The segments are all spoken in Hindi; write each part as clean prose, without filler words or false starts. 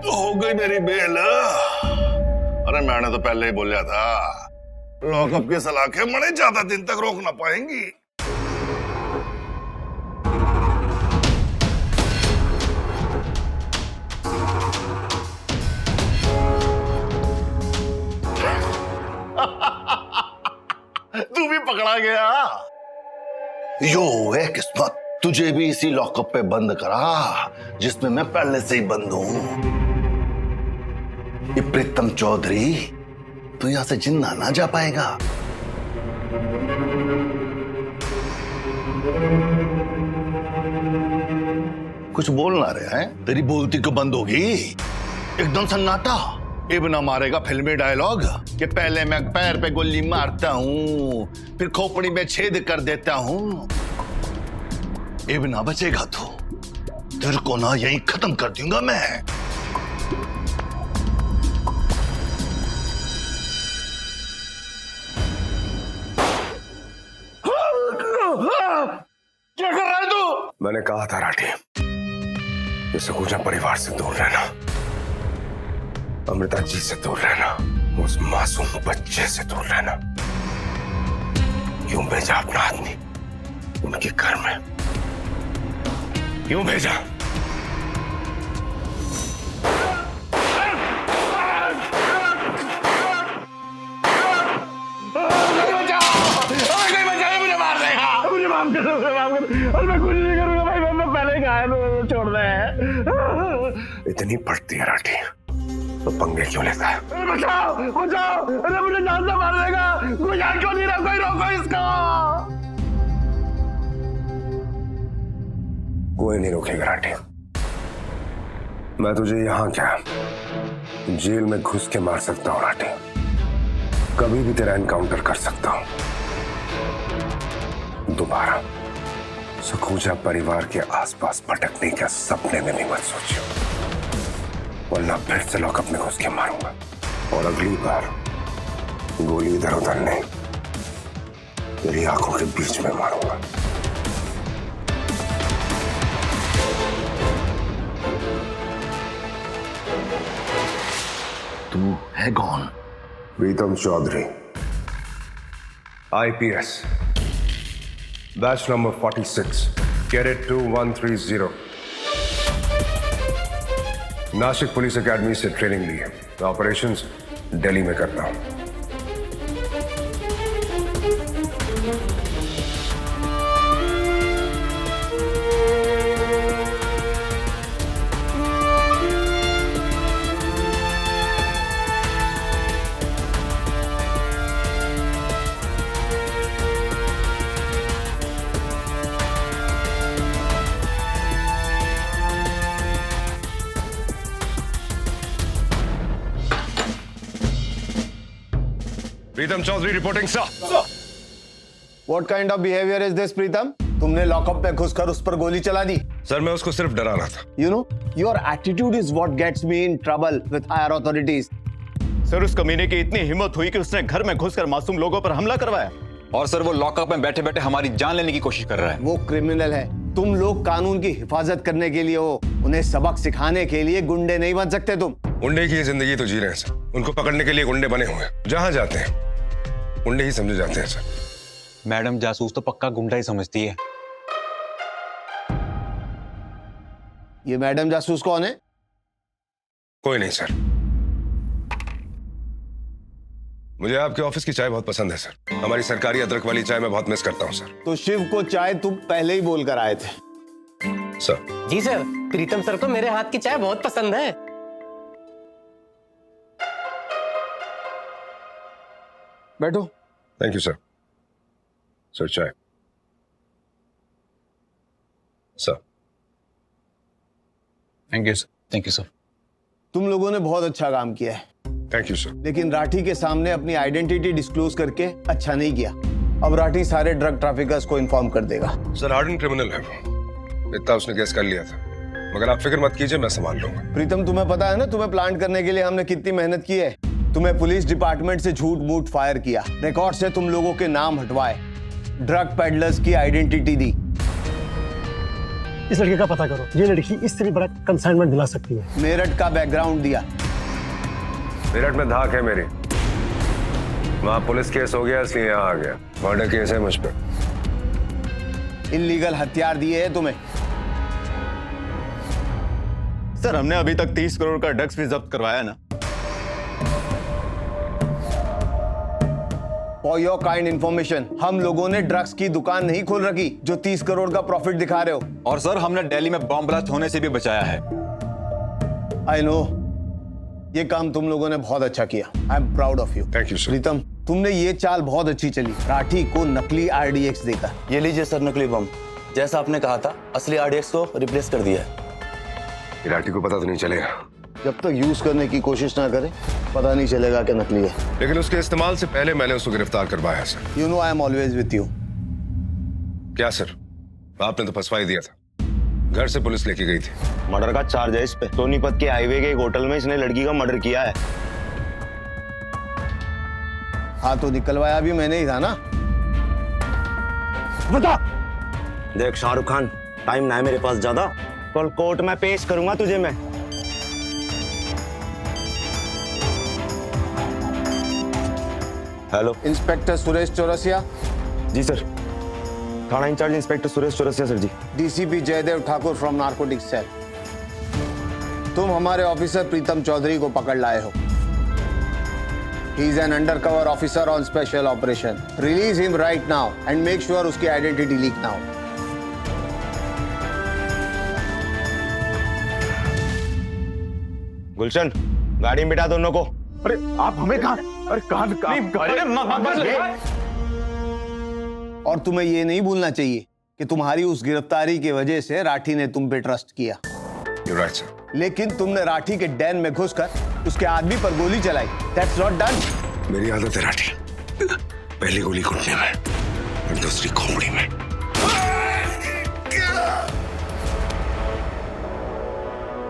हो गई मेरी बेल। अरे मैंने तो पहले ही बोला था, लॉकअप की सलाखें मने ज्यादा दिन तक रोक ना पाएंगी। तू भी पकड़ा गया। यो है किस्मत, तुझे भी इसी लॉकअप पे बंद करा जिसमें मैं पहले से ही बंद हूं। ये प्रीतम चौधरी, तू यहां से जिंदा ना जा पाएगा। कुछ बोल ना रहे हैं, तेरी बोलती क्यों बंद होगी? एकदम सन्नाटा। इब्ना मारेगा फिल्मी डायलॉग कि पहले मैं पैर पे गोली मारता हूं, फिर खोपड़ी में छेद कर देता हूं। इब्ना बचेगा तो तेरे को ना यहीं खत्म कर दूंगा मैं। क्या कर रहा है तू? मैंने कहा था राठी, ये सकुचा परिवार से दूर रहना, अमृता जी से दूर रहना, उस मासूम बच्चे से दूर रहना। क्यों भेजा अपना आदमी उनके घर में? क्यों भेजा? और मैं कुछ नहीं करूंगा भाई, मैं पहले ही घायल हूं, छोड़ दे। इतनी पड़ती है राठी तो पंगे क्यों लेता है? बचाओ बचाओ, अरे मुझे जान से मार देगा। कोई जान क्यों नहीं रहा? कोई रोको इसको। कोई नहीं रोकेगा राठी। मैं तुझे यहां क्या जेल में घुस के मार सकता हूं राठी। कभी भी तेरा एनकाउंटर कर सकता हूं। दोबारा सखूजा परिवार के आसपास भटकने का सपने में भी मत सोचियो, वरना फिर से लॉकअप में घुस के मारूंगा। और अगली बार गोली इधर उधर नहीं, तेरी आंखों के बीच में मारूंगा। तू है कौन? Pritam Chaudhary, IPS, batch number 46, cadet 2130। Nashik police academy से ट्रेनिंग ली है, ऑपरेशंस दिल्ली में करता हूं। Pritam Chaudhary reporting sir. What kind of behavior is this, Pritam? तुमने लॉकअप में घुसकर उस पर गोली चला दी। सर मैं उसको सिर्फ डरा रहा था। You know, your attitude is what gets me in trouble with higher authorities. Sir उस कमीने की इतनी हिम्मत हुई कि उसने घर में घुसकर मासूम लोगों पर हमला करवाया। और सर वो लॉकअप में बैठे बैठे हमारी जान लेने की कोशिश कर रहा है। वो क्रिमिनल है। तुम लोग कानून की हिफाजत करने के लिए हो, उन्हें सबक सिखाने के लिए गुंडे नहीं बन सकते तुम। गुंडे की जिंदगी तो जी रहे हैं सर, उनको पकड़ने के लिए गुंडे बने हुए हैं। जहां जाते हैं गुंडे ही समझे जाते हैं सर। मैडम जासूस तो पक्का गुंडा ही समझती है। ये मैडम जासूस कौन है? कोई नहीं सर, मुझे आपके ऑफिस की चाय बहुत पसंद है सर। हमारी सरकारी अदरक वाली चाय मैं बहुत मिस करता हूं सर। तो शिव को चाय तुम पहले ही बोल कर आए थे। सर जी सर, प्रीतम सर को मेरे हाथ की चाय बहुत पसंद है। बैठो। Thank you sir. सर चाय। Sir thank you sir. Thank you sir. तुम लोगों ने बहुत अच्छा काम किया है, थैंक यू सर। लेकिन राठी के सामने अपनी आइडेंटिटी डिस्क्लोज करके अच्छा नहीं किया। अब राठी सारे ड्रग ट्रैफिकर्स को इन्फॉर्म कर देगा। सर हार्डन क्रिमिनल है वो, इतना उसने गेस कर लिया था, मगर आप फिक्र मत कीजिए, मैं संभाल लूंगा। प्रीतम तुम्हें पता है ना, तुम्हें प्लांट करने के लिए हमने कितनी मेहनत की है। तुम्हें पुलिस डिपार्टमेंट से झूठ मूठ फायर किया, रिकॉर्ड से तुम लोगों के नाम हटवाए, ड्रग पेडलर्स की आइडेंटिटी दी। इस लड़के का पता करो। ये लड़की इससे भी बड़ा कंसाइनमेंट दिला सकती है। मेरठ का बैकग्राउंड दिया। मेरठ में धाक है मेरी, वहां पुलिस केस हो गया इसलिए यहाँ आ गया। मर्डर केस है मुझ पर। इल्लीगल हथियार दिए है तुम्हें। सर हमने अभी तक 30 करोड़ का ड्रग्स भी जब्त करवाया ना। फॉर योर काइंड इंफॉर्मेशन, हम लोगों ने ड्रग्स की दुकान नहीं खोल रखी जो 30 करोड़ का प्रॉफिट दिखा रहे हो। और सर हमने दिल्ली में बॉम्ब ब्लास्ट होने से भी बचाया है। आई नो, ये काम तुम लोगों ने बहुत अच्छा किया। I am proud of you. Thank you, sir. प्रीतम, तुमने ये चाल बहुत अच्छी चली। राठी को नकली RDX देकर। ये लीजिए सर नकली बम। जैसा आपने कहा था, असली RDX को रिप्लेस कर दिया है। इराटी को पता तो नहीं चलेगा, जब तक यूज करने की कोशिश ना करे पता नहीं चलेगा कि नकली है। लेकिन उसके इस्तेमाल से पहले मैंने उसको गिरफ्तार करवाया sir. You know I am always with you. क्या सर, आपने तो फंसवा ही दिया था। घर से पुलिस लेके गई थी। मर्डर का चार्ज है इस पे। सोनीपत के हाईवे के एक होटल में इसने लड़की का मर्डर किया है। हाँ तो निकलवाया भी मैंने ही था ना। बता। देख शाहरुख खान, टाइम ना है मेरे पास ज्यादा, कल कोर्ट में पेश करूंगा तुझे मैं। Hello, inspector Suresh Chaurasia. जी सर। थाना incharge inspector Suresh Chaurasia sir ji. DCP Jaidev Thakur from narcotics cell. तुम हमारे ऑफिसर प्रीतम चौधरी को पकड़ लाए हो। He is an undercover officer on special operation. Release him right now and make sure उसकी identity leak now. गुलशन, गाड़ी में बिठा दोनों को। अरे आप हमें कहा? अरे और तुम्हें ये नहीं भूलना चाहिए कि तुम्हारी उस गिरफ्तारी की वजह से राठी ने तुम पे ट्रस्ट किया। You're right, sir. लेकिन तुमने राठी के डैन में घुसकर उसके आदमी पर गोली चलाई। That's not done. मेरी आदत है राठी, पहली गोली घुटने में और दूसरी खोपड़ी में।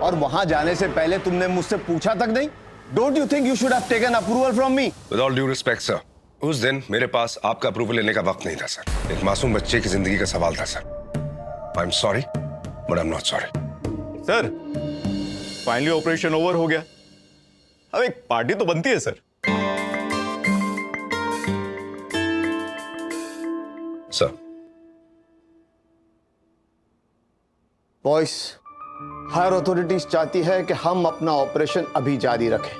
और वहां जाने से पहले तुमने मुझसे पूछा तक नहीं? Don't you think you should have taken approval from me? With all due respect, sir, उस दिन मेरे पास आपका अप्रूवल लेने का वक्त नहीं था सर। एक मासूम बच्चे की जिंदगी का सवाल था sir. I'm sorry, but I'm not sorry. Sir finally operation over हो गया। अब एक पार्टी तो बनती है sir. Sir, boys, higher authorities चाहती है कि हम अपना ऑपरेशन अभी जारी रखें,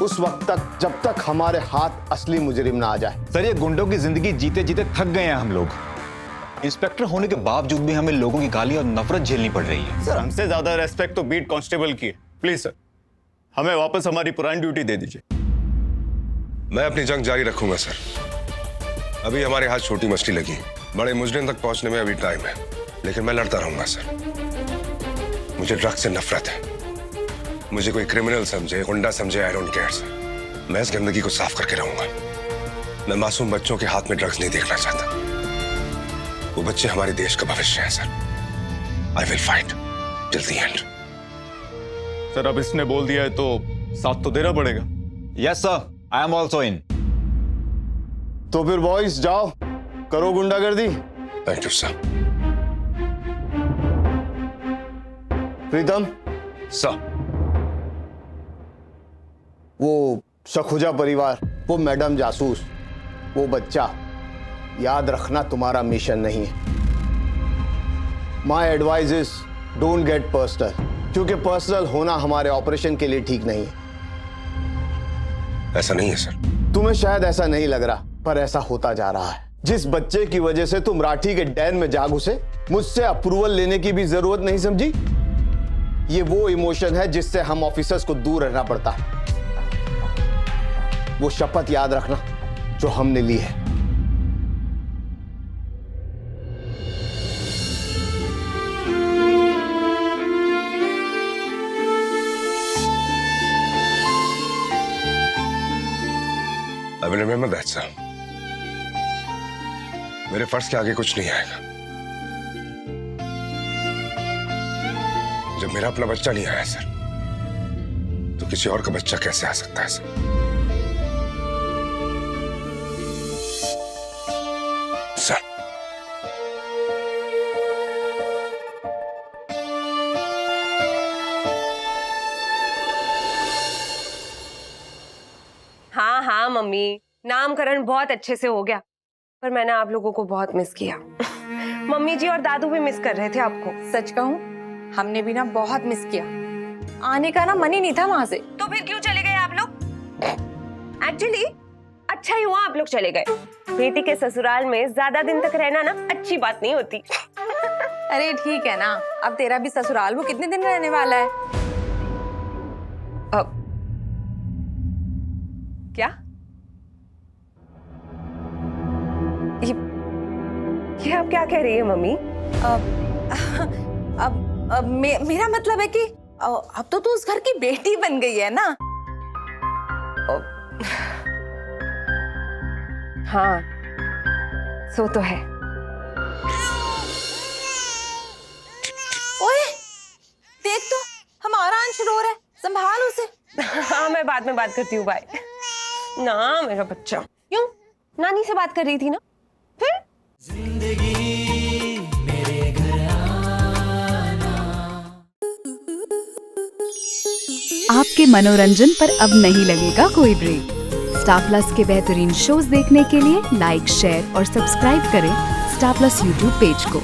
उस वक्त तक जब तक हमारे हाथ असली मुजरिम ना आ जाए। सर ये गुंडों की जिंदगी जीते जीते थक गए हैं हम लोग। इंस्पेक्टर होने के बावजूद भी हमें लोगों की गाली और नफरत झेलनी पड़ रही है। सर हमसे ज्यादा रेस्पेक्ट तो बीट कांस्टेबल की है। प्लीज सर हमें वापस हमारी पुरानी ड्यूटी दे दीजिए। मैं अपनी जंग जारी रखूंगा सर। अभी हमारे हाथ छोटी मछली लगी, बड़े मुजरिम तक पहुंचने में अभी टाइम है, लेकिन मैं लड़ता रहूंगा सर। मुझे ड्रग्स से नफरत है। मुझे कोई क्रिमिनल समझे, गुंडा समझे, आई डोंट केयर सर। मैं इस गंदगी को साफ करके रहूंगा। मैं मासूम बच्चों के हाथ में ड्रग्स नहीं देखना चाहता। वो बच्चे हमारे देश का भविष्य है sir. I will fight till the end. Sir अब इसने बोल दिया है तो साथ तो देना पड़ेगा। Yes sir, I am also in. तो फिर बॉयज जाओ, करो गुंडागर्दी। Thank you sir. Pritam, sir, वो सखुजा परिवार, वो मैडम जासूस, वो बच्चा, याद रखना तुम्हारा मिशन नहीं है। My advice is don't get personal, क्योंकि पर्सनल होना हमारे ऑपरेशन के लिए ठीक नहीं है। ऐसा नहीं है सर। तुम्हें शायद ऐसा नहीं लग रहा, पर ऐसा होता जा रहा है। जिस बच्चे की वजह से तुम राठी के डैन में जा घुसे, मुझसे अप्रूवल लेने की भी जरूरत नहीं समझी। ये वो इमोशन है जिससे हम ऑफिसर्स को दूर रहना पड़ता है। वो शपथ याद रखना जो हमने ली है। I will remember that, sir. मेरे फर्ज के आगे कुछ नहीं आएगा। जब मेरा अपना बच्चा नहीं आया सर, तो किसी और का बच्चा कैसे आ सकता है सर? सर, मम्मी, नामकरण बहुत अच्छे से हो गया, पर मैंने आप लोगों को बहुत मिस किया। मम्मी जी और दादू भी मिस कर रहे थे आपको। सच कहूं, हमने भी ना बहुत मिस किया। आने का ना मन ही नहीं था वहां से। तो फिर क्यों चले गए आप लोग? एक्चुअली अच्छा ही हुआ आप लोग चले गए। बेटी के ससुराल में ज्यादा दिन तक रहना ना अच्छी बात नहीं होती। अरे ठीक है ना, अब तेरा भी ससुराल वो कितने दिन रहने वाला है? अब क्या? ये आप क्या कह रही है मम्मी? अब मेरा मतलब है कि अब तो तू उस घर की बेटी बन गई है ना। हाँ, सो तो है। ओए, देख तो हमारा अंश रो रहा है, संभाल उसे। हाँ, मैं बाद में बात करती हूँ, बाय। ना मेरा बच्चा। क्यों? नानी से बात कर रही थी ना। फिर आपके मनोरंजन पर अब नहीं लगेगा कोई ब्रेक। स्टार प्लस के बेहतरीन शोज देखने के लिए लाइक, शेयर और सब्सक्राइब करें स्टार प्लस यूट्यूब पेज को।